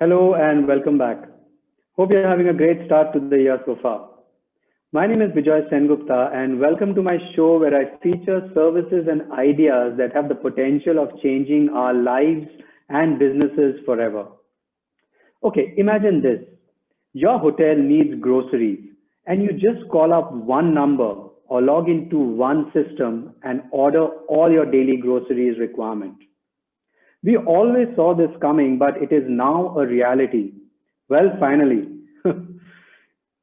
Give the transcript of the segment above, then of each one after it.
Hello and welcome back. Hope you're having a great start to the year so far. My name is Vijay Sengupta and welcome to my show where I feature services and ideas that have the potential of changing our lives and businesses forever. Okay, imagine this. Your hotel needs groceries and you just call up one number or log into one system and order all your daily groceries requirement. We always saw this coming, but it is now a reality. Well, finally.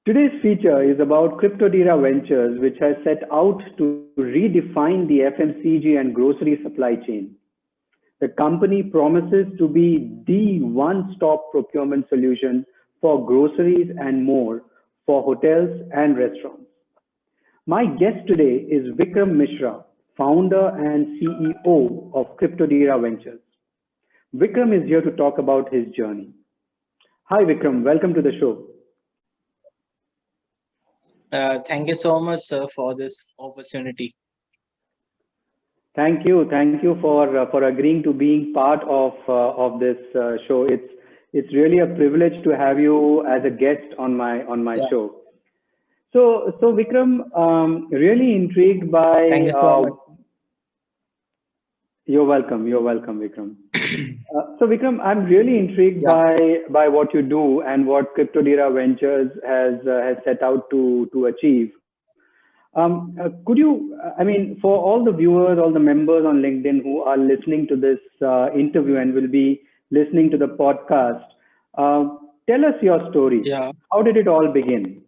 Today's feature is about Cryptodira Ventures, which has set out to redefine the FMCG and grocery supply chain. The company promises to be the one-stop procurement solution for groceries and more for hotels and restaurants. My guest today is Vikram Mishra, founder and CEO of Cryptodira Ventures. Vikram is here to talk about his journey. Hi, Vikram. Welcome to the show. Thank you so much, sir, for this opportunity. Thank you for agreeing to being part of this show. It's really a privilege to have you as a guest on my Yeah, show. So Vikram, really intrigued thank by. you so much. You're welcome. You're welcome, Vikram. So Vikram, I'm really intrigued Yeah, by what you do and what Cryptodira Ventures has set out to achieve. Could you, I mean, for all the viewers, all the members on LinkedIn who are listening to this interview and will be listening to the podcast, uh, tell us your story. yeah. How did it all begin?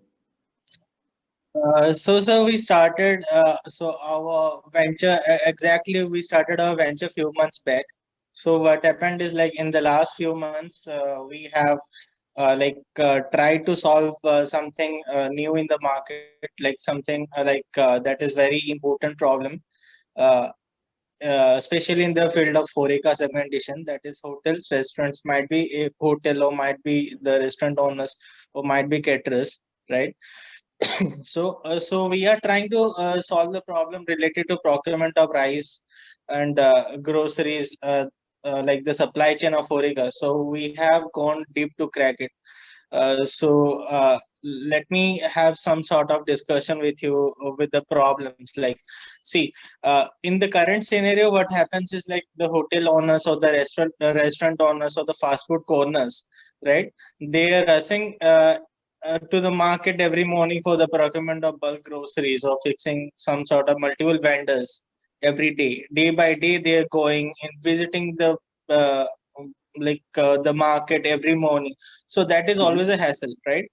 So we started. So our venture exactly we started our venture few months back. So what happened is like in the last few months, we have tried to solve something new in the market, like something that is very important problem. Uh, Especially in the field of HoReCa segmentation, that is hotels, restaurants, might be a hotel or might be the restaurant owners or might be caterers, right? So we are trying to solve the problem related to procurement of rice and groceries, like the supply chain of HoReCa. So we have gone deep to crack it. Let me have some sort of discussion with you with the problems. Like, see, in the current scenario, what happens is like the hotel owners or the restaurant owners or the fast food corners, right? They are rushing to the market every morning for the procurement of bulk groceries or fixing some sort of multiple vendors every day. Day by day, they are going and visiting uh, the market every morning, so that is Hmm. always a hassle, right?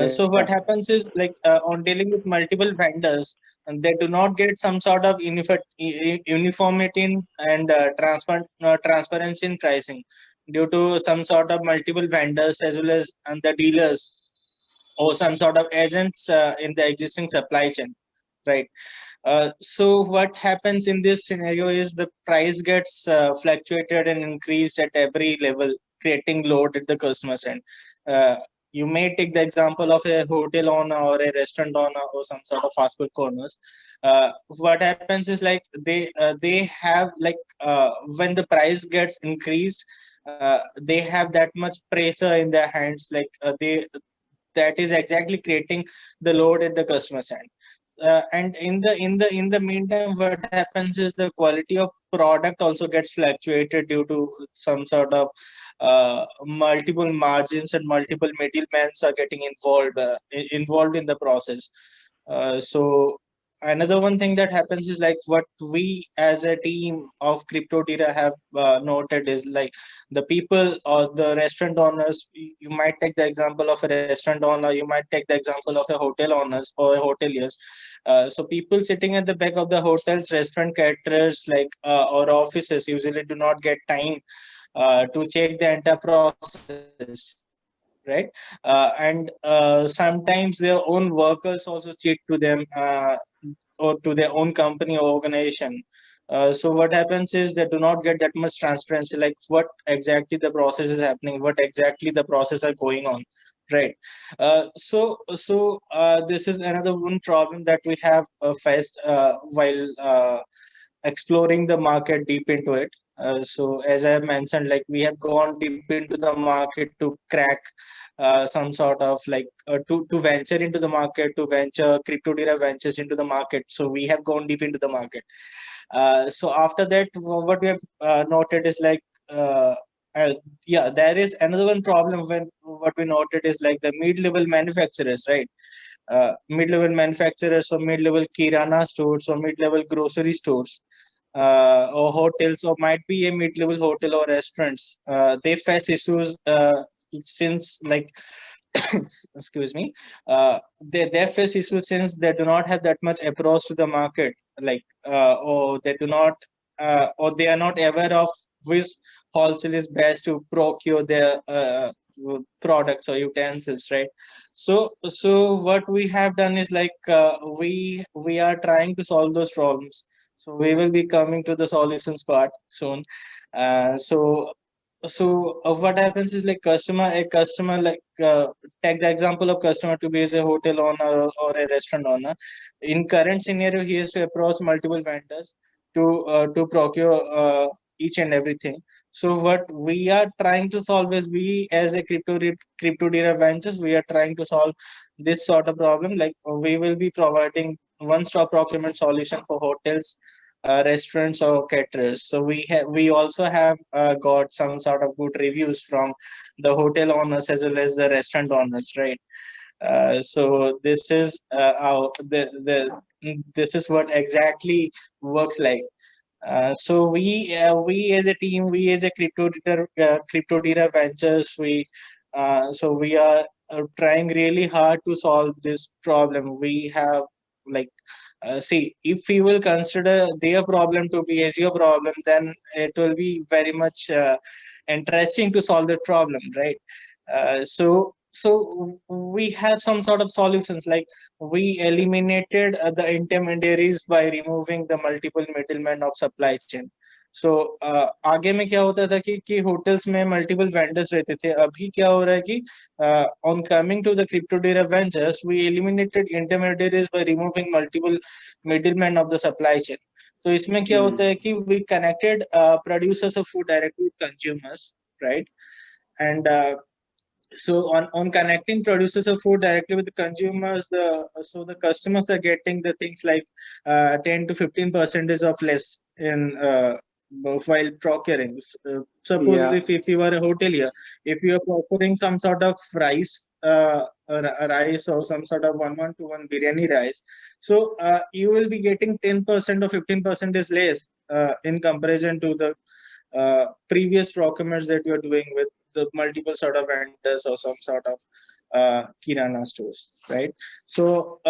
So Yeah. what happens is like on dealing with multiple vendors, and they do not get some sort of uniformity and transparency in pricing due to some sort of multiple vendors as well as and the dealers or some sort of agents in the existing supply chain, right? So what happens in this scenario is the price gets fluctuated and increased at every level, creating load at the customer's end. Uh, you may take the example of a hotel owner or a restaurant owner or some sort of fast food corners. What happens is like they have when the price gets increased, they have that much pressure in their hands, they that is exactly creating the load at the customer's end. And in the meantime, what happens is the quality of product also gets fluctuated due to some sort of multiple margins and multiple middlemen are getting involved in the process. So another one thing that happens is like what we as a team of Cryptodira have noted is like the people or the restaurant owners. You might take the example of a restaurant owner, you might take the example of a hotel owners or a hoteliers. So people sitting at the back of the hotels, restaurant caterers, or offices usually do not get time to check the entire process, right? And sometimes their own workers also cheat to them, or to their own company or organization. So what happens is they do not get that much transparency, like what exactly the process is happening, what exactly the process are going on, right? This is another one problem that we have faced while exploring the market deep into it. So as I mentioned, like we have gone deep into the market to crack some sort of like to venture into the market, to venture crypto ventures into the market. So we have gone deep into the market. So after that, what we have noted is like uh, yeah, there is another one problem when what we noted is like the mid-level manufacturers, right? Mid-level manufacturers or mid-level kirana stores or mid-level grocery stores or hotels or might be a mid-level hotel or restaurants. They face issues since like excuse me, they face issues since they do not have that much approach to the market, like or they do not or they are not aware of which wholesale is best to procure their products or utensils, right? So what we have done is like we are trying to solve those problems. So we will be coming to the solutions part soon. So what happens is like a customer like take the example of customer to be as a hotel owner or a restaurant owner. In current scenario, he has to approach multiple vendors to procure each and everything. So what we are trying to solve is, we as a crypto ventures, we are trying to solve this sort of problem. Like we will be providing one-stop procurement solution for hotels, restaurants or caterers. So we also have got some sort of good reviews from the hotel owners as well as the restaurant owners, right? So this is our this is what exactly works like. So we as a team, we as a crypto ventures, we are trying really hard to solve this problem. We have like see, if we will consider their problem to be as your problem, then it will be very much interesting to solve the problem, right? So we have some sort of solutions, like we eliminated the intermediaries by removing the multiple middlemen of supply chain. So आगे में क्या होता था कि hotels में multiple vendors रहते थे. अभी क्या हो रहा है कि on coming to the crypto ventures, we eliminated intermediaries by removing multiple middlemen of the supply chain. तो इसमें क्या होता है कि we connected producers of food directly with consumers, right? And so on connecting producers of food directly with the consumers, the customers are getting the things like 10 to 15% of less in while procuring. Suppose Yeah. if you are a hotelier, if you are procuring some sort of rice, a rice or some sort of 1-1-1 biryani rice, so you will be getting 10% or 15% is less in comparison to the previous procurements that you are doing with the multiple sort of vendors or some sort of kirana stores, right? So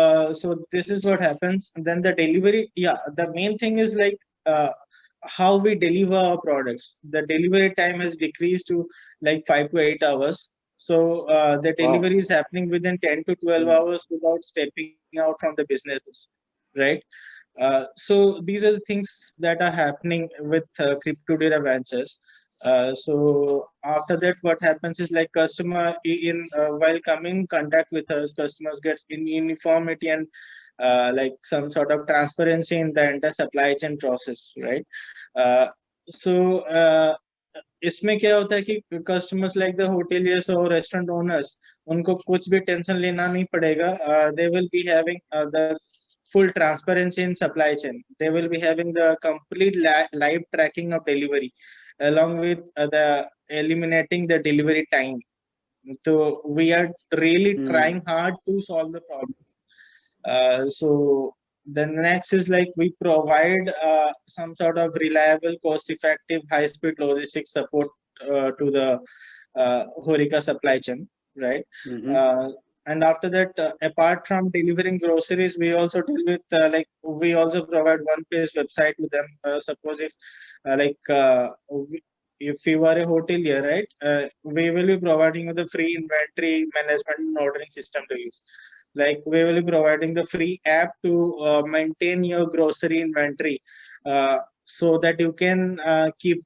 this is what happens. And then the delivery, yeah, the main thing is like how we deliver our products. The delivery time has decreased to like 5 to 8 hours. So the delivery is happening within 10 to 12 hours without stepping out from the businesses, right? So these are the things that are happening with crypto data ventures. So after that, what happens is like customer in while coming in contact with us, customers gets in uniformity and like some sort of transparency in the entire supply chain process, right? Uh, so इसमें क्या होता है कि customers like the hoteliers or restaurant owners, उनको कुछ भी tension लेना नहीं पड़ेगा. They will be having the full transparency in supply chain. They will be having the complete live tracking of delivery, along with the eliminating the delivery time. So we are really trying hard to solve the problem. So the next is like we provide some sort of reliable, cost-effective, high-speed logistics support to the Horeca supply chain, right? And after that, apart from delivering groceries, we also deal with like we also provide one-page website to them. Suppose if like if you are a hotelier, right, we will be providing you the free inventory management and ordering system to you. Like we will be providing the free app to maintain your grocery inventory, so that you can keep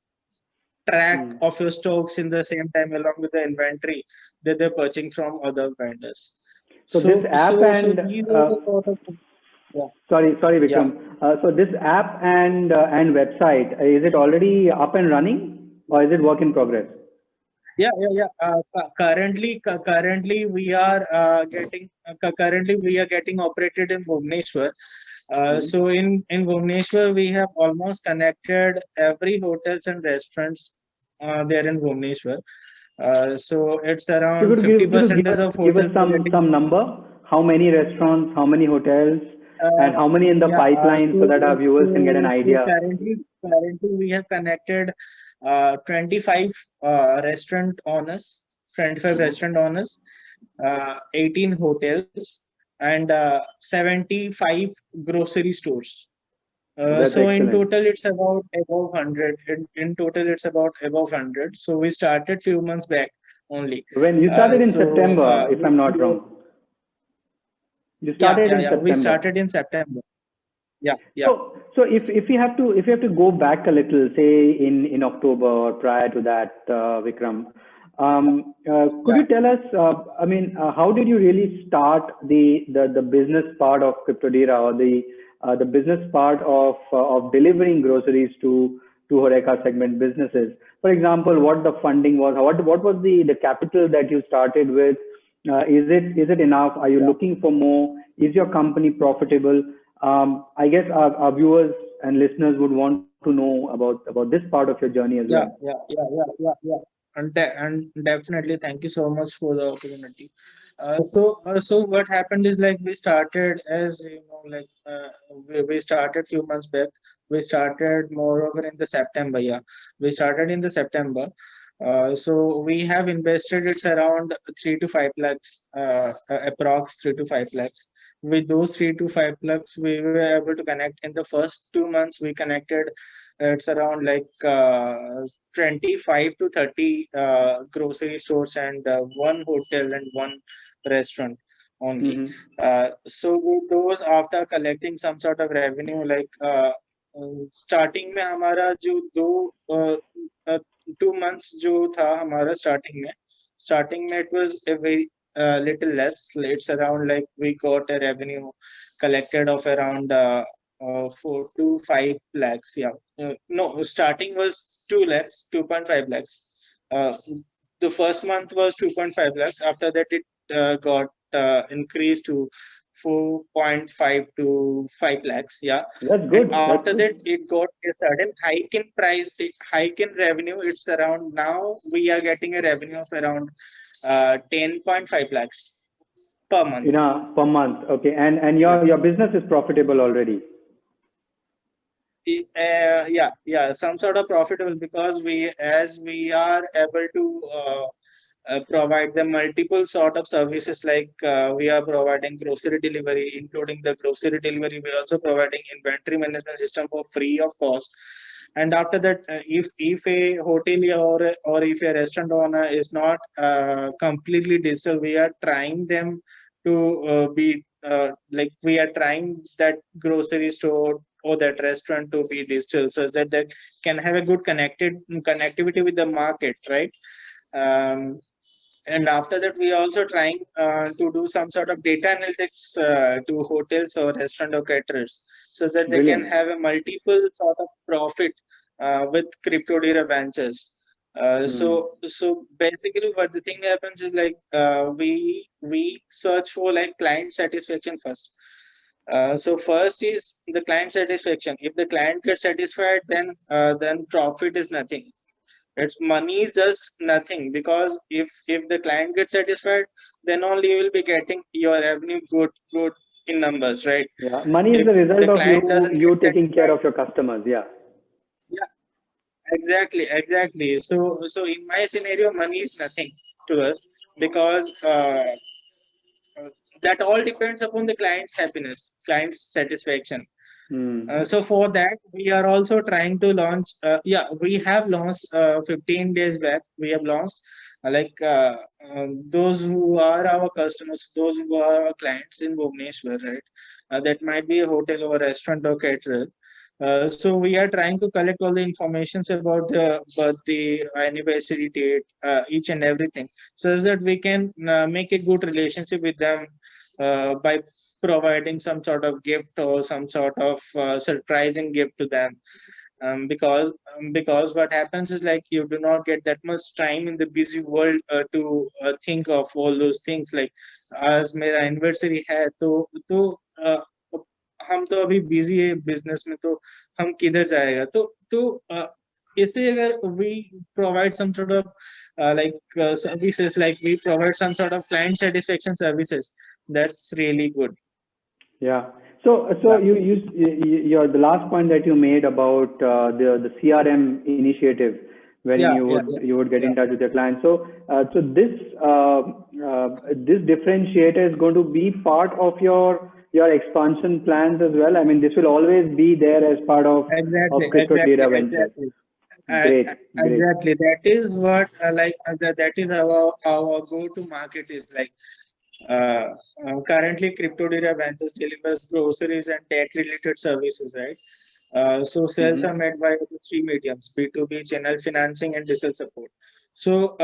track of your stocks in the same time along with the inventory that they're purchasing from other vendors. So this app and these are the sort of Yeah. Sorry, Yeah. Vikram. So this app and website, is it already up and running or is it work in progress? Yeah. Currently we are getting operated in Bhubaneswar. Hmm. So in Bhubaneswar, we have almost connected every hotels and restaurants there in Bhubaneswar. So it's So around could you give, 50 could you percentage of give us hotels are getting. some number? How many restaurants, how many hotels, and Uh, how many in the yeah. pipeline so that our viewers can get an idea? Currently we have connected 25 restaurant owners, 25 Mhm. restaurant owners, 18 hotels, and 75 grocery stores. That's So in excellent. total, it's about above 100. In total, it's about above 100. So we started few months back only. When you started in September, if I'm not We, wrong, you started in we September. started in September. Yeah. So if you have to go back a little, say in October or prior to that, Vikram, could Yeah. you tell us? I mean, how did you really start the business part of CryptoDira or the business part of delivering groceries to Horeca segment businesses? For example, what the funding was, what was the capital that you started with? Is it enough? Are you Yeah. looking for more? Is your company profitable? I guess our viewers and listeners would want to know about this part of your journey as well. Yeah. And definitely, thank you so much for the opportunity. So what happened is like we started as you know, like we started few months back. We started moreover in the September. Yeah, we started in the September. So we have invested it's around 3 to 5 lakhs, approx 3 to 5 lakhs. With those 3 to 5 lakhs, we were able to connect in the first 2 months. We connected it's around like 25 to 30 grocery stores and one hotel and one restaurant only. Hmm. So with those, after collecting some sort of revenue, like starting में हमारा जो uh, 2 months जो था हमारा starting में it was a very little less. It's around like we got a revenue collected of around 4 to 5 lakhs. Yeah. No, starting was 2 lakhs, 2.5 lakhs. Uh, the first month was 2.5 lakhs. After that, it got increased to 4.5 to 5 lakhs. Yeah. That's And good. That's after that, good. it got a sudden hike in price, hike in revenue. It's around now we are getting a revenue of around 10.5 lakhs per month. Per month. Okay, and Yeah. your business is profitable already. Yeah, some sort of profitable because as we are able to provide the multiple sort of services like we are providing grocery delivery, including the grocery delivery, we are also providing inventory management system for free of cost. And after that, if a hotelier or if a restaurant owner is not completely digital, we are trying them to be like we are trying that grocery store or that restaurant to be digital so that they can have a good connectivity with the market, right? um, and after that we are also trying to do some sort of data analytics to hotels or restaurant or caterers so that they can Brilliant. have a multiple sort of profit with CryptoDira ventures. Hmm. So basically what the thing happens is like we search for like client satisfaction first. So first is the client satisfaction. If the client gets satisfied, then profit is nothing. It's money is just nothing because if the client gets satisfied, then only you will be getting your revenue good in numbers, right? Yeah, money is If the result the of client doesn't get you taking care satisfied, of your customers. Yeah. yeah, exactly. So in my scenario, money is nothing to us because uh, that all depends upon the client's happiness, client's satisfaction. Hmm. So for that, we are also trying to launch. Yeah, we have launched 15 days back. We have launched those who are our customers, those who are our clients in Bhubaneswar, right? That might be a hotel or a restaurant or caterer. So we are trying to collect all the informations about the birthday, anniversary date, each and everything, so that we can make a good relationship with them by providing some sort of gift or some sort of surprising gift to them. Because what happens is like you do not get that much time in the busy world to think of all those things, like आज मेरा anniversary है तो हम तो अभी busy है business में, तो हम किधर जाएगा, तो इससे अगर we provide some sort of services, like we provide some sort of client satisfaction services, that's really good. Yeah. So your the last point that you made about the CRM initiative, when you would get in touch with your clients. So this this differentiator is going to be part of your expansion plans as well. I mean, this will always be there as part of CryptoDira Ventures. Great. Exactly. That is what that is our go-to market is like. Currently, CryptoDira Ventures delivers groceries and tech-related services, right? So sales are made by three mediums: B2B, channel financing, and digital support. So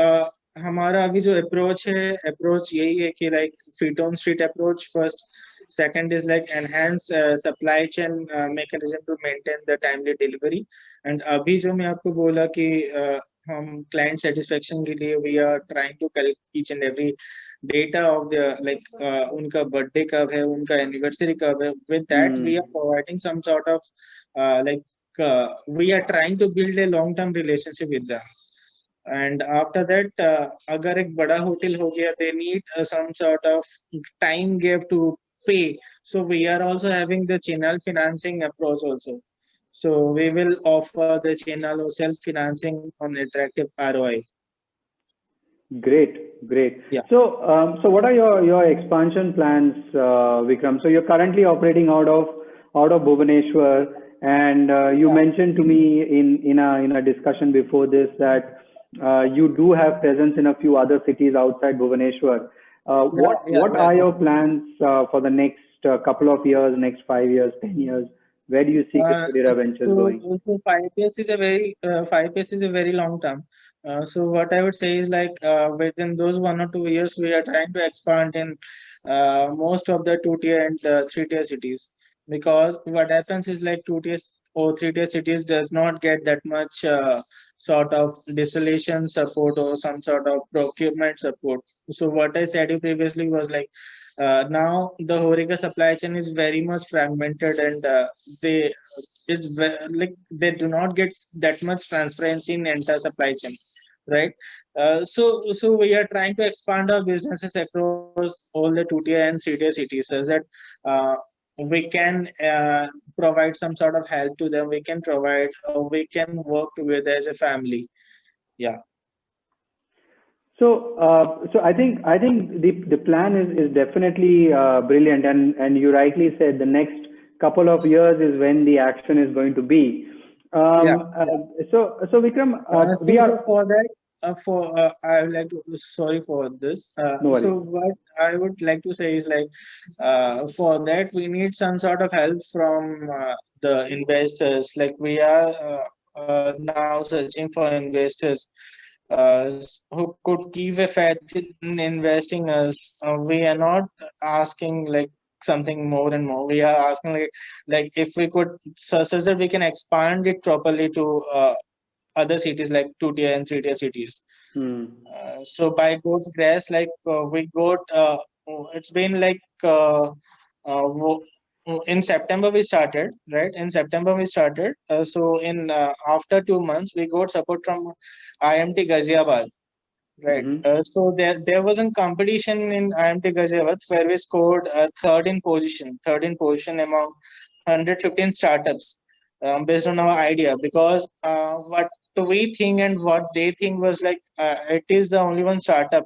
हमारा अभी जो approach यही है कि like feet on street approach first. Second is like enhance supply chain mechanism to maintain the timely delivery. And अभी जो मैं आपको बोला कि हम client satisfaction के लिए we are trying to collect each and every data of the उनका birthday कब है, उनका anniversary कब है. With that we are providing some sort of we are trying to build a long-term relationship with them. And after that, अगर एक बड़ा hotel हो गया, they need some sort of time gap to pay. So we are also having the channel financing approach also. So we will offer the channel or self-financing on attractive ROI. Great. Yeah. So what are your expansion plans, Vikram? So you're currently operating out of Bhubaneswar, and you mentioned to me in a discussion before this that you do have presence in a few other cities outside Bhubaneswar. What are your plans for the next couple of years, next 5 years, 10 years? Where do you see CryptoDira Ventures going? So 5 years is a very long term. So what I would say is like within those 1 or 2 years, we are trying to expand in most of the 2-tier and 3-tier cities, because what happens is like 2-tier or 3-tier cities does not get that much sort of distillation support or some sort of procurement support. So what I said you previously was like now the Horeca supply chain is very much fragmented, and they do not get that much transparency in entire supply chain, right? So we are trying to expand our businesses across all the 2-tier and 3-tier cities, so that we can provide some sort of help to them. We can work together as a family. Yeah. So I think the plan is definitely brilliant, and you rightly said the next couple of years is when the action is going to be. So Vikram, for that. I would like to, sorry for this. No worries. So what I would like to say is like, for that we need some sort of help from the investors. Like we are now searching for investors who could give a faith in investing us. We are not asking like something more and more. We are asking like if we could, such that we can expand it properly to other cities like 2-tier and 3-tier cities. So by God's grace, like we got it's been like in September we started, right? In September we started. So in after 2 months we got support from IMT Ghaziabad, right? So there was a competition in IMT Ghaziabad where we scored third in position among 115 startups based on our idea, because what we think and what they think was like it is the only one startup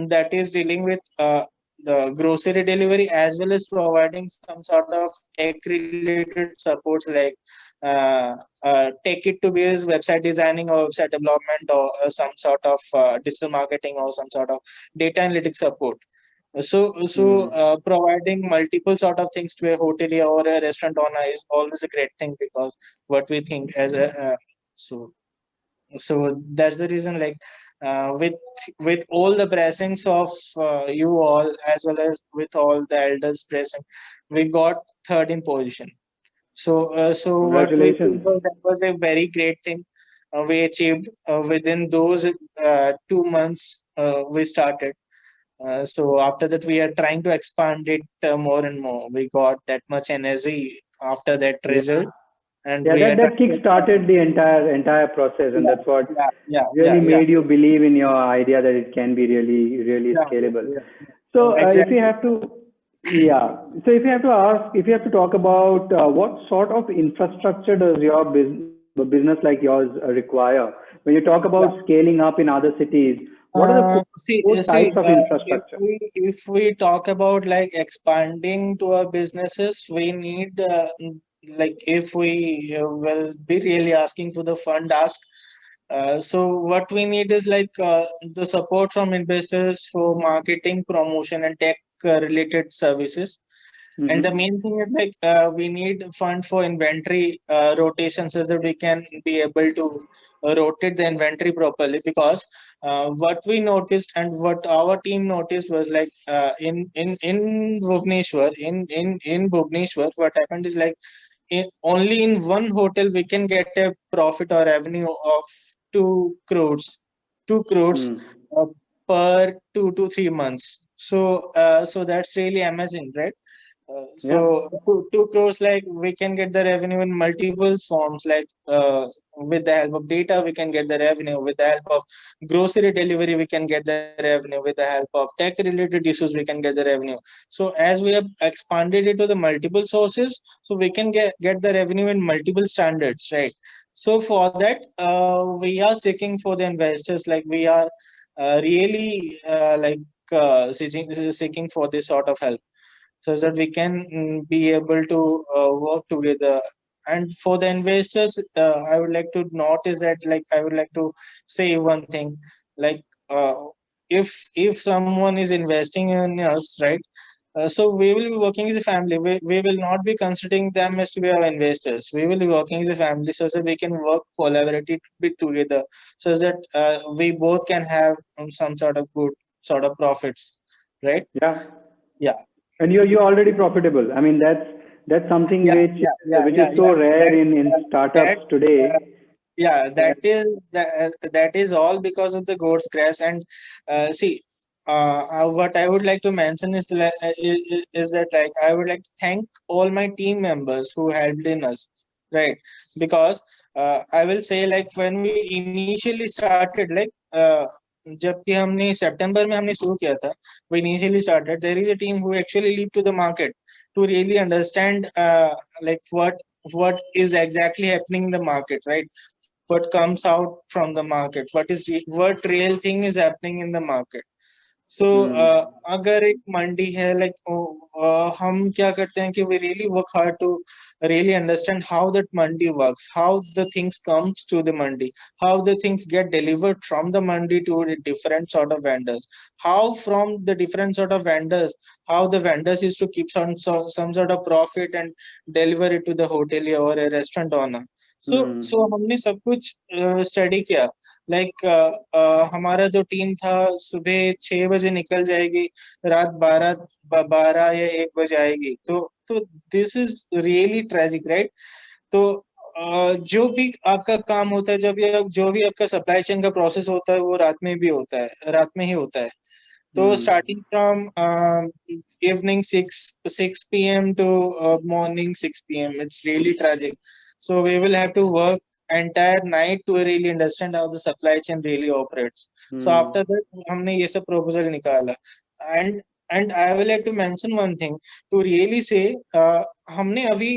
that is dealing with the grocery delivery as well as providing some sort of tech related supports, like take it to be as website designing or website development or some sort of digital marketing or some sort of data analytics support. So providing multiple sort of things to a hotelier or a restaurant owner is always a great thing, because what we think as a so that's the reason, like with all the blessings of you all, as well as with all the elders present, we got third in position. So what we did Congratulations. was, that was a very great thing we achieved within those 2 months we started. So after that, we are trying to expand it more and more. We got that much energy after that Yeah. result, and Yeah, we are that trying to kick expand started it. the entire process, and Yeah, that's what yeah, yeah, yeah, really yeah, made you believe in your idea that it can be really yeah, yeah, scalable. yeah. So if you Exactly. have to, yeah. So if you have to ask, if you have to talk about what sort of infrastructure does your business like yours require? When you talk about Yeah. scaling up in other cities, what are the core types of infrastructure? If we talk about like expanding to our businesses, we need like if we will be really asking for the fund ask. So what we need is like the support from investors for marketing, promotion, and tech related services. And the Mm-hmm. main thing is like we need fund for inventory rotation so that we can be able to rotate the inventory properly. Because what we noticed and what our team noticed was like in Bhubaneswar, in Bhubaneswar, what happened is like only in one hotel we can get a profit or revenue of 2 crores, 2 crores Mm. uh, per 2 to 3 months. So that's really amazing, right? Yeah. So 2 crores, like we can get the revenue in multiple forms. Like with the help of data, we can get the revenue. With the help of grocery delivery, we can get the revenue. With the help of tech-related issues, we can get the revenue. So as we have expanded it to the multiple sources, so we can get the revenue in multiple standards, right? So for that, we are seeking for the investors. Like we are really seeking for this sort of help so that we can be able to work together. And for the investors, I would like to notice that, like I would like to say one thing, like uh, if someone is investing in us, right? So we will be working as a family. We will not be considering them as to be our investors. We will be working as a family so that we can work collaboratively together, so that we both can have some sort of good sort of profits, right? Yeah. Yeah. And you're already profitable. I mean, that's something Yeah, yeah, yeah, which is yeah, so yeah. rare in startups That's today. yeah. That That is all because of the God's grace. And see, what I would like to mention is that like I would like to thank all my team members who helped in us, right? Because I will say like when we initially started, like जबकि हमने सितंबर में हमने शुरू किया था, we initially started. There is a team who actually leap to the market to really understand like what is exactly happening in the market, right? What comes out from the market, what real thing is happening in the market. So mm, अगर एक मंडी है, like हम क्या करते हैं कि we really work hard to really understand how that mandi works, how the things comes to the mandi, how the things get delivered from the mandi to the different sort of vendors, how from the different sort of vendors, how the vendors used to keep some sort of profit and deliver it to the hotelier or a restaurant owner. So mm. हमने सब कुछ study किया. Like हमारा जो team था सुबह 6 बजे निकल जाएगी, रात 12 या 1 बजे आएगी. तो this is really tragic, right? तो जो भी आपका काम होता है, जो भी आपका सप्लाई चेन का प्रोसेस होता है, वो रात में भी होता है, रात में ही होता है. तो Hmm. Starting from evening 6 p.m. to morning 6 p.m. It's really tragic. So we will have to work entire night to really understand how the supply chain really operates. So after Hmm. that हमने ये सब proposal निकाला. And I will like to mention one thing to really say, हमने अभी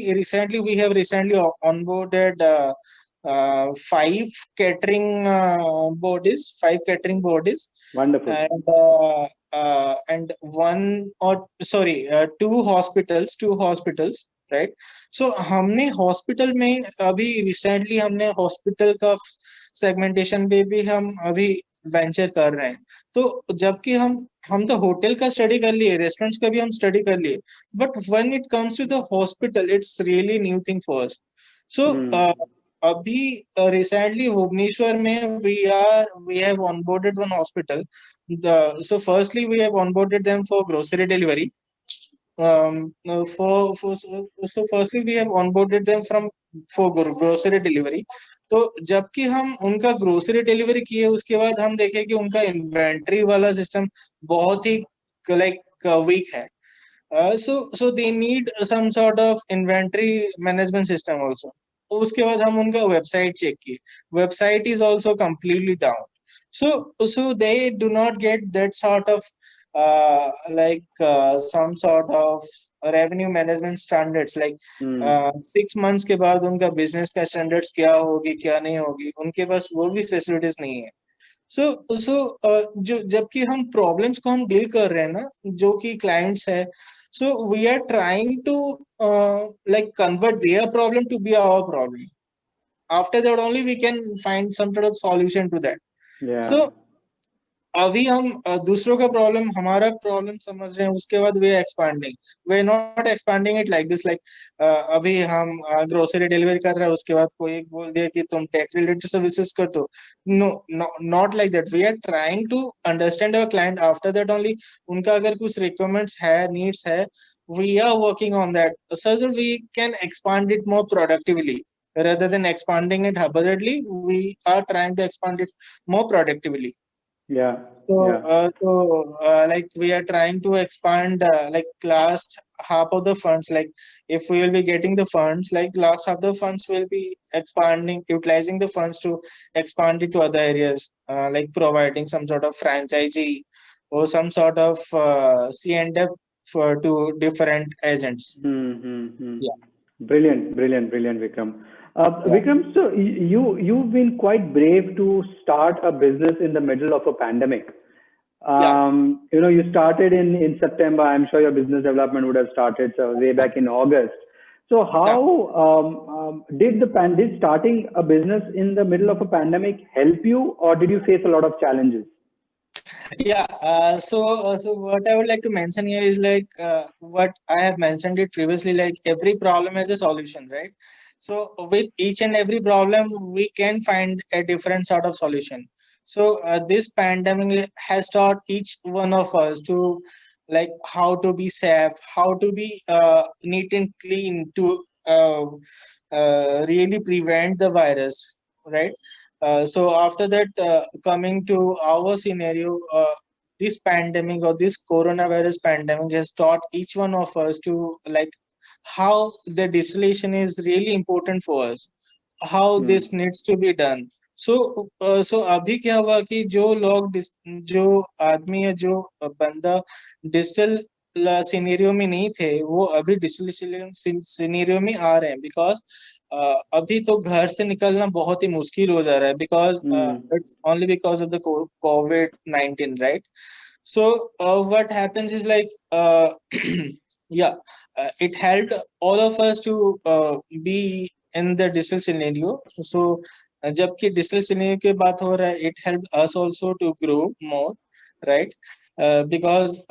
we have recently onboarded 5 catering bodies, Wonderful. and one or sorry, two hospitals, right? So हमने hospital में अभी recently हमने हॉस्पिटल का सेगमेंटेशन पे भी हम अभी वेंचर कर रहे हैं. तो जबकि हम तो होटल का स्टडी कर लिए, रेस्टोरेंट्स का भी हम स्टडी कर लिए, but when it comes to the hospital, it's really new thing for us. So Hmm. अभी recently Bhubaneswar में we have onboarded one hospital. So firstly we have onboarded them for grocery delivery. So firstly we have onboarded them for grocery delivery. तो जबकि हम उनका grocery delivery किए उसके बाद हम देखे कि उनका इन्वेंट्री वाला सिस्टम बहुत ही लाइक वीक है. So they need some sort of inventory management system also. उसके बाद हम उनका वेबसाइट चेक किए, website is also completely down. So they do not get that sort of some sort of revenue management standards, like 6 months के बाद उनका business का standards क्या होगी क्या नहीं होगी, उनके पास वो भी फैसिलिटीज नहीं है. जो जबकि हम प्रॉब्लम्स को हम डील कर रहे हैं ना, जो कि क्लाइंट्स है, so we are trying to like convert their problem to be our problem. After that only we can find some sort of solution to that. Yeah. So अभी हम दूसरों का प्रॉब्लम हमारा प्रॉब्लम समझ रहे हैं, उसके बाद we expanding, we not expanding it like this, like अभी हम ग्रोसरी डिलीवरी कर रहे हैं, उसके बाद कोई एक बोल दिया कि तुम टेक रिलेटेड सर्विसेज कर दो. No, not like that. We are trying to understand our client. After that only उनका अगर कुछ रिक्वायरमेंट्स है, नीड्स है, we are working on that so that we can expand it more productively rather than expanding it haphazardly. We are trying to expand it more productively. Yeah. Like we are trying to expand like last half of the funds, like if we will be getting the funds, like last half the funds will be expanding, utilizing the funds to expand it to other areas, like providing some sort of franchisee or some sort of C&F to different agents. Yeah. Brilliant, Vikram. Yeah. Vikram, so you've been quite brave to start a business in the middle of a pandemic. You started in September. I'm sure your business development would have started way back in August. So how did starting a business in the middle of a pandemic help you, or did you face a lot of challenges? Yeah, so what I would like to mention here is like what I have mentioned it previously, like every problem has a solution, right? So with each and every problem, we can find a different sort of solution. So this pandemic has taught each one of us to like how to be safe, how to be neat and clean to really prevent the virus, right? So after that, coming to our scenario, this pandemic or this coronavirus pandemic has taught each one of us to like how the distillation is really important for us, how this needs to be done. So अभी क्या हुआ कि जो आदमी है, जो बंदा digital scenario में नहीं थे, वो अभी डिजिटल सिनेरियो में आ रहे हैं, बिकॉज अभी तो घर से निकलना बहुत ही मुश्किल हो जा रहा है, because it's only because of the COVID-19, right? So what happens is like it helped all of us to be in the digital scenario. So जबकि डिजिटल सिनेरियो की बात हो रहा है, it helped us also to grow more, right? Because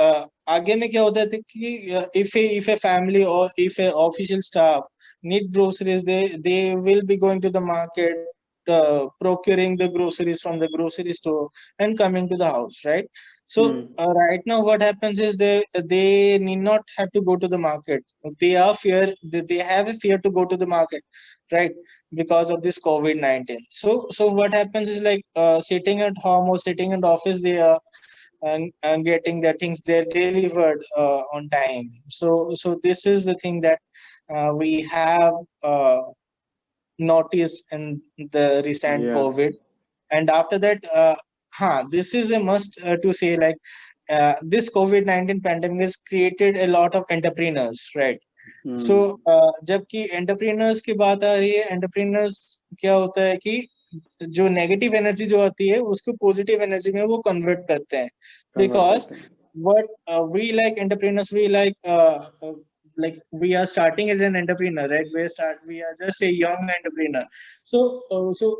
आगे में क्या होता था कि if a family or if a official staff need groceries, they will be going to the market, procuring the groceries from the grocery store and coming to the house, right? So right now what happens is they need not have to go to the market. They have a fear to go to the market, right? Because of this COVID-19. So what happens is like sitting at home or sitting in the office, they are and getting their things they're delivered on time. So this is the thing that we have noticed in the recent COVID. And after that, this is a must to say, like this COVID-19 pandemic has created a lot of entrepreneurs, right? So जबकि entrepreneurs की बात आ रही है, entrepreneurs क्या होता है कि जो नेगेटिव एनर्जी जो आती है उसको पॉजिटिव एनर्जी में वो कन्वर्ट करते हैं, because what we like entrepreneurs, we like we are starting as an entrepreneur, right? We are just a young entrepreneur. So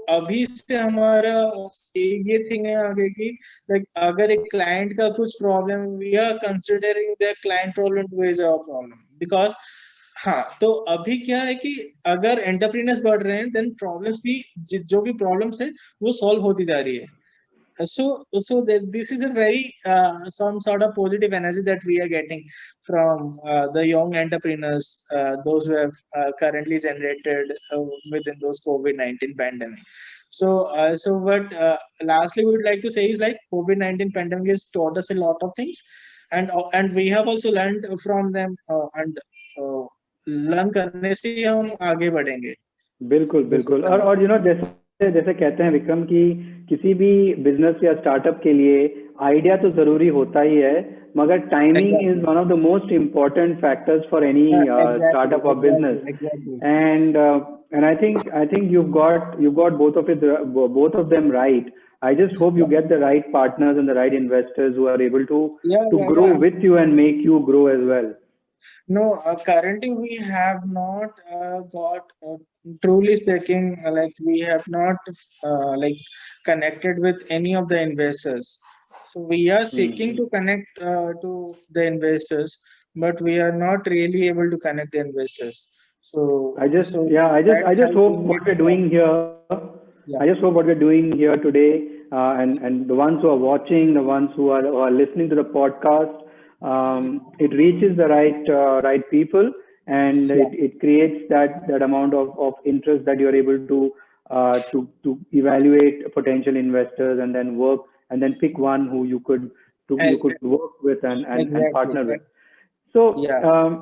अभी से हमारा ये थिंग है आगे की, like अगर एक क्लाइंट का कुछ problem, we are considering the client problem to is our problem, because हाँ, तो अभी क्या है कि अगर एंटरप्रेन्योर्स बढ़ रहे हैं देन प्रॉब्लम्स भी जो भी प्रॉब्लम्स है वो सॉल्व होती जा रही है. This is a very some sort of positive energy that we are getting from the young entrepreneurs, those who have currently generated within those COVID-19 pandemic. So what lastly we would like to say is like COVID-19 pandemic has taught us a lot of things, and we have also learned from them, and uh, learn करने से ही हम आगे बढ़ेंगे. बिल्कुल This is बिल्कुल. the और जैसे जैसे कहते हैं विक्रम कि किसी भी बिजनेस या स्टार्टअप के लिए आइडिया तो जरूरी होता ही है, मगर timing is exactly. One of the most important factors for any Exactly, startup और business. exactly. And I think you've got both of them right. I just hope you Yeah, get the right partners and the right investors who are able yeah, to yeah, grow yeah. with you and make you grow as well. No, currently we have not got, truly speaking, like we have not like connected with any of the investors. So we are seeking Hmm. to connect to the investors, but we are not really able to connect the investors. So that I just has hope made what we're some, doing here, I yeah, just hope what we're doing here today, and the ones who are watching, the ones who are listening to the podcast, it reaches the right people, and yeah, it creates that amount of interest that you're able to evaluate potential investors and then work and then pick one who you e- could work with and exactly, partner with. So, yeah,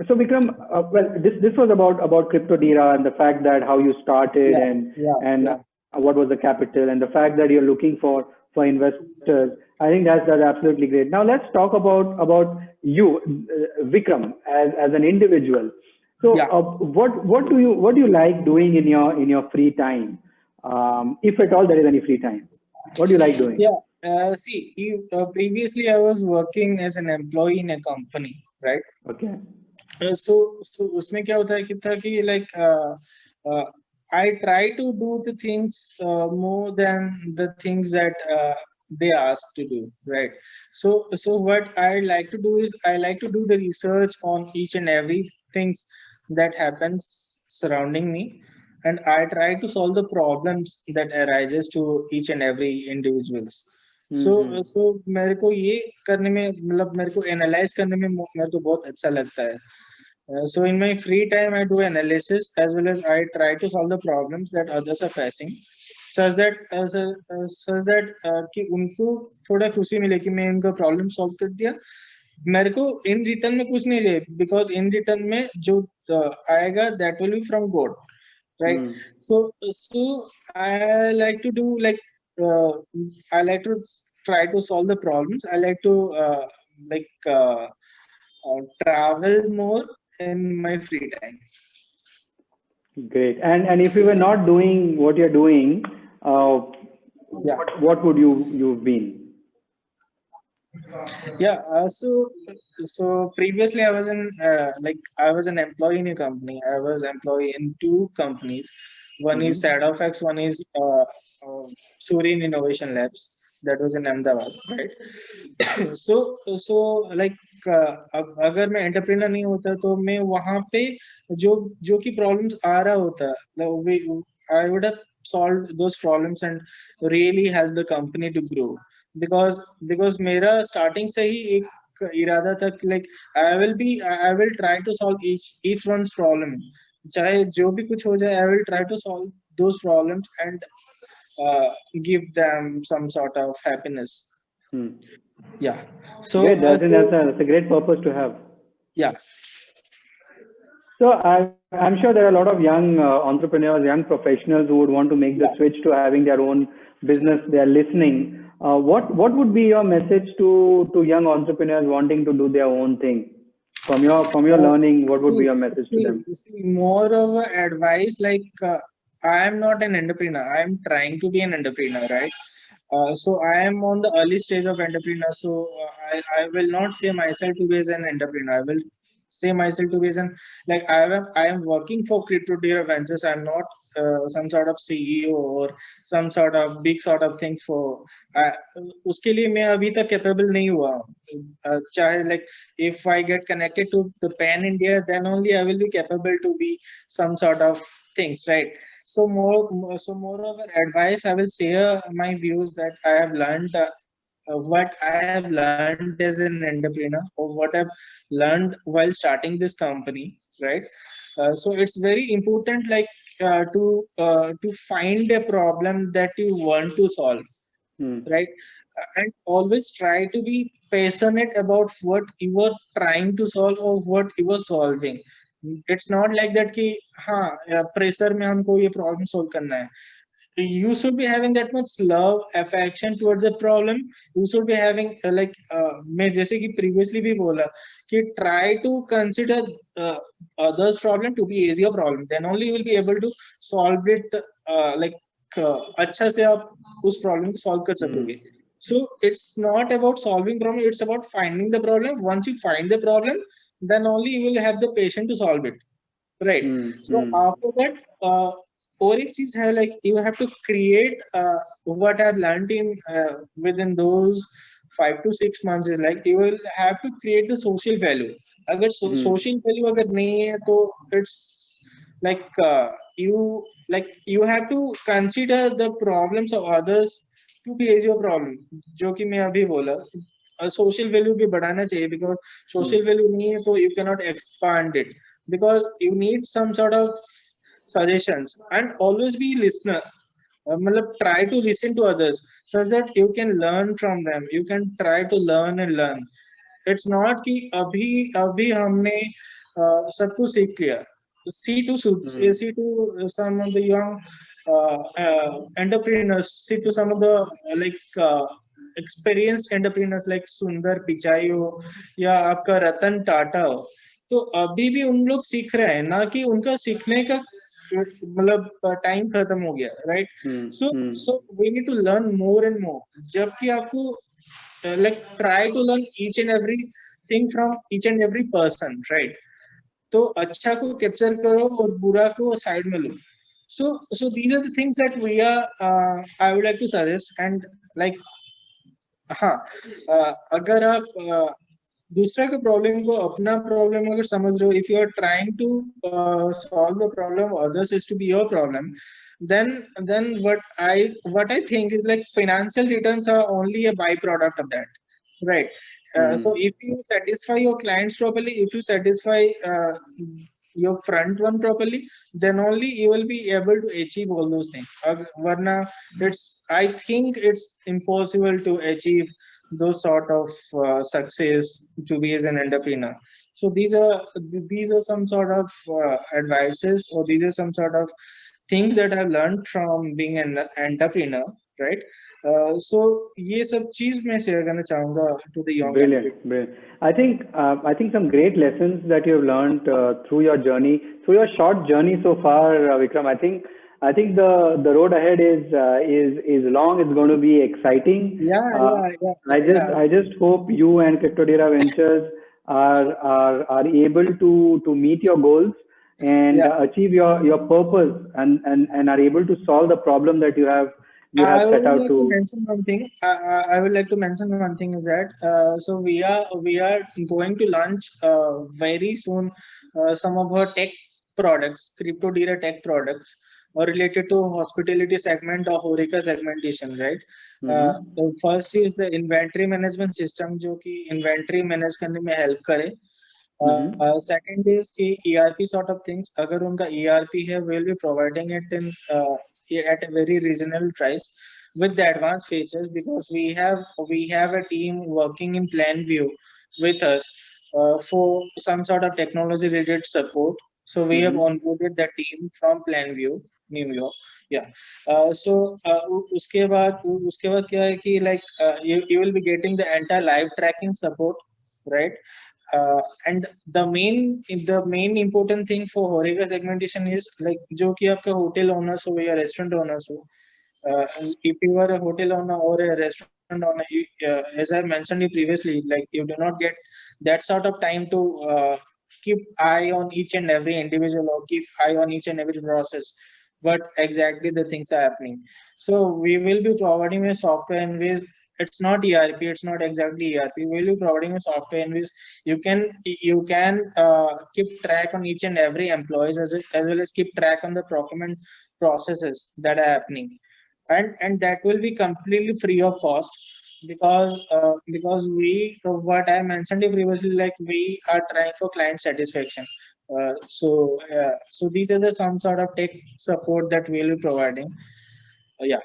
so Vikram, well, this was about CryptoDira and the fact that how you started yeah, and yeah, yeah, what was the capital and the fact that you're looking for investors. I think that's absolutely great. Now let's talk about you, Vikram, as an individual. So, yeah. what do you like doing in your free time, if at all there is any free time? What do you like doing? Yeah, previously I was working as an employee in a company, right? Okay. So उसमें क्या होता है कि था कि like I try to do the things more than the things that they ask to do, right? So what I like to do is I like to do the research on each and every things that happens surrounding me, and I try to solve the problems that arises to each and every individuals. So Mm-hmm. सो मेरे को ये करने में मतलब मेरे को analyse करने में मेरे को बहुत अच्छा लगता है. So in my free time, I do analysis as well as I try to solve the problems that others are facing, such that कि उनको थोड़ा खुशी मिले कि मैं उनका प्रॉब्लम सॉल्व कर दिया. मेरे को इन रिटर्न में कुछ नहीं चाहिए, बिकॉज इन रिटर्न में जो आएगा that will be from God, right? Mm. So I like to do like I like to try to solve the problems. I like to like travel more in my free time. Great. And if you were not doing what you're doing, Yeah, what would you've been? yeah. So previously I was in like I was an employee in a company. I was employee in two companies. One is Mm-hmm. Sadofax, one is Surin Innovation Labs. That was in Ahmedabad, right? So like अगर मैं entrepreneur नहीं होता तो मैं वहां पे जो जो की प्रॉब्लम्स आ रहा होता, I would have solved those problems and really helped the company to grow. because मेरा स्टार्टिंग से ही एक इरादा था कि like I will try to solve each one's problem, चाहे जो भी कुछ हो जाए. I will try to solve those problems and give them some sort of happiness. Hmm. Yeah. Great. So That's a great purpose to have. yeah, So I'm sure there are a lot of young entrepreneurs, young professionals who would want to make the yeah. switch to having their own business. They are listening. What would be your message to young entrepreneurs wanting to do their own thing? From your Uh, learning, what would be see, your message to them? more of a advice like I am not an entrepreneur. I am trying to be an entrepreneur, right? So I am on the early stage of entrepreneur. So I will not say myself to be as an entrepreneur. say myself to be as an, like I am working for CryptoDira Ventures. I'm not some sort of CEO or some sort of big sort of things for uh, उसके लिए मैं अभी तक capable नहीं हुआ चाहे like if I get connected to the Pan India, then only I will be capable to be some sort of things, right? So moreover advice I will share my views that I have learned what I have learned as an entrepreneur or what I've learned while starting this company, right? So it's very important, like to find a problem that you want to solve, right? And always try to be passionate about what you are trying to solve or what you are solving. It's not like that कि हाँ pressure में हमको ये problem solve करना है. You should be having that much love affection towards the problem. You should be having मैं जैसे कि previously भी बोला कि try to consider uh, others problem to be easier problem, then only you will be able to solve it अच्छा से आप उस problem को solve कर सकोगे. So it's not about solving problem, it's about finding the problem. Once you find the problem, then only you will have the patience to solve it, right? So after that और एक चीज है, like you have to create what I've learned in within those 5 to 6 months is like you will have to create the social value. अगर social value अगर नहीं है तो it's like you have to consider the problems of others to be as your problem. जो कि मैं अभी बोला social value भी बढ़ाना चाहिए, because social value नहीं है तो you cannot expand it, because you need some sort of suggestions. And always be listener, मतलब try to listen to others so that you can learn from them, you can try to learn and learn. It's not कि अभी अभी हमने सब कुछ सीख लिया. See to some of the young entrepreneurs, see to some of the experienced entrepreneurs like Sundar Pichai हो या आपका रतन टाटा हो, तो अभी भी उन लोग सीख रहे हैं, ना कि उनका सीखने का मतलब टाइम खत्म हो गया, right? So we need to learn more and more, जबकि आपको like try to learn each and every thing from each and every person, right? तो अच्छा को कैप्चर करो और बुरा को साइड में लो. So these are the things that we are I would like to suggest. And like हाँ अगर आप दूसरा के प्रॉब्लम को अपना प्रॉब्लम अगर समझ रहे हो, if you are trying to solve the problem others is to be your problem, then what I think is like financial returns are only a byproduct of that, right? So if you satisfy your clients properly, if you satisfy your front one properly, then only you will be able to achieve all those things. Varna, I think it's impossible to achieve those sort of success to be as an entrepreneur. So these are some sort of advices, or these are some sort of things that I've learned from being an entrepreneur, right? So ये सब चीज मैं share करना चाहूंगा to the young. Brilliant. I think some great lessons that you've learned through your journey, through your short journey so far, Vikram. I think the road ahead is long. It's going to be exciting. Yeah. I just hope you and CryptoDira Ventures are able to meet your goals and achieve your purpose, and are able to solve the problem that you have set out to. Mention one thing. I would like to mention one thing is that so we are going to launch very soon some of our tech products, CryptoDira tech products, or related to hospitality segment or Horeca segmentation, right? The first is the inventory management system, जो कि inventory manage करने में help करे. Second is the ERP sort of things. अगर उनका ERP है, we'll be providing it in at a very reasonable price with the advanced features, because we have a team working in PlanView with us for some sort of technology related support. So we have onboarded the team from PlanView, New York. Yeah. So उसके बाद क्या है कि like you will be getting the entire live tracking support, right? And the main important thing for Horeca segmentation is like जो कि आपका hotel owners हो या restaurant owners हो, if you are a hotel owner or a restaurant owner, as I mentioned you previously, like you do not get that sort of time to keep eye on each and every individual or keep eye on each and every process, but exactly the things are happening. So we will be providing a software in which it's not ERP, it's not exactly ERP. We will be providing a software in which you can keep track on each and every employees as well as keep track on the procurement processes that are happening, and that will be completely free of cost, because we, so what I mentioned previously, like we are trying for client satisfaction. So these are the some sort of tech support that we will be providing. Yeah.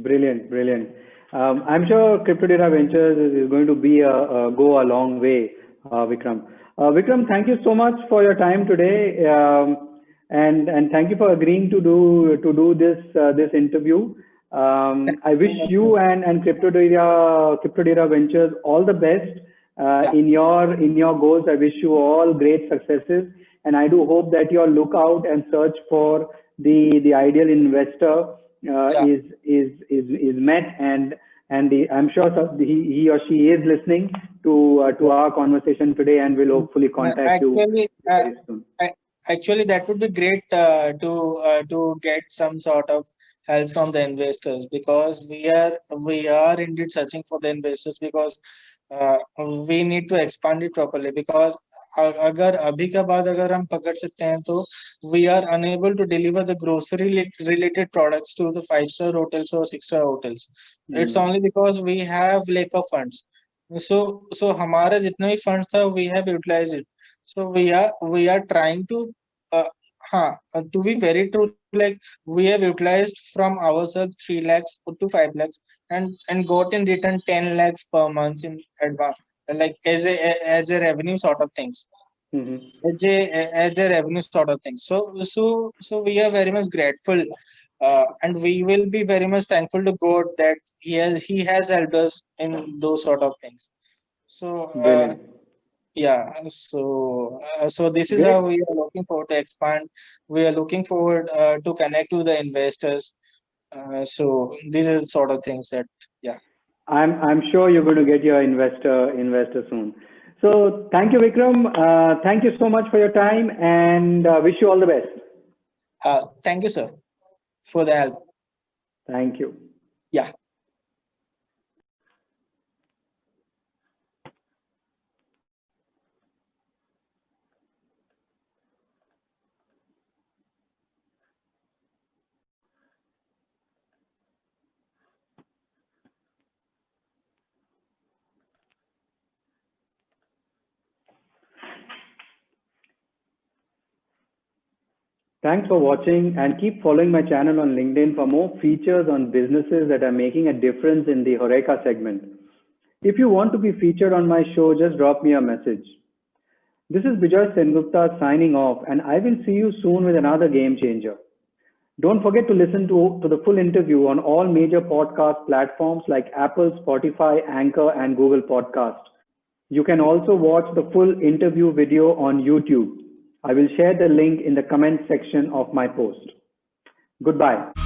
Brilliant, brilliant. I'm sure CryptoData Ventures is going to be go a long way, Vikram. Vikram, thank you so much for your time today, and thank you for agreeing to do this interview. I wish you and CryptoData Ventures all the best in your goals. I wish you all great successes, and I do hope that your lookout and search for the ideal investor is met, and I'm sure he or she is listening to our conversation today, and will hopefully contact you very soon. Actually, that would be great to get some sort of help from the investors, because we are indeed searching for the investors, because we need to expand it properly, because अगर अभी के बाद अगर हम पकड़ सकते हैं तो we are unable to deliver the grocery related products to the 5-star hotels or 6-star hotels. It's only because we have lack of funds. So हमारा जितना भी funds था we have utilized it. So we are trying to to be very true, like we have utilized from ourselves 3 lakhs to 5 lakhs, and got in return 10 lakhs per month in advance, like as a revenue sort of things. As a revenue sort of thing. So we are very much grateful, and we will be very much thankful to God that he has helped us in those sort of things. So Brilliant. so this is Great. how we are looking forward to expand. We are looking forward to connect to the investors. So these are the sort of things that I'm sure you're going to get your investor soon. So thank you, Vikram. Thank you so much for your time, and wish you all the best. Thank you, sir, for the help. Thank you. Yeah. Thanks for watching, and keep following my channel on LinkedIn for more features on businesses that are making a difference in the Horeca segment. If you want to be featured on my show, just drop me a message. This is Bijoy Sengupta signing off, and I will see you soon with another game changer. Don't forget to listen to the full interview on all major podcast platforms like Apple, Spotify, Anchor, and Google Podcast. You can also watch the full interview video on YouTube. I will share the link in the comment section of my post. Goodbye.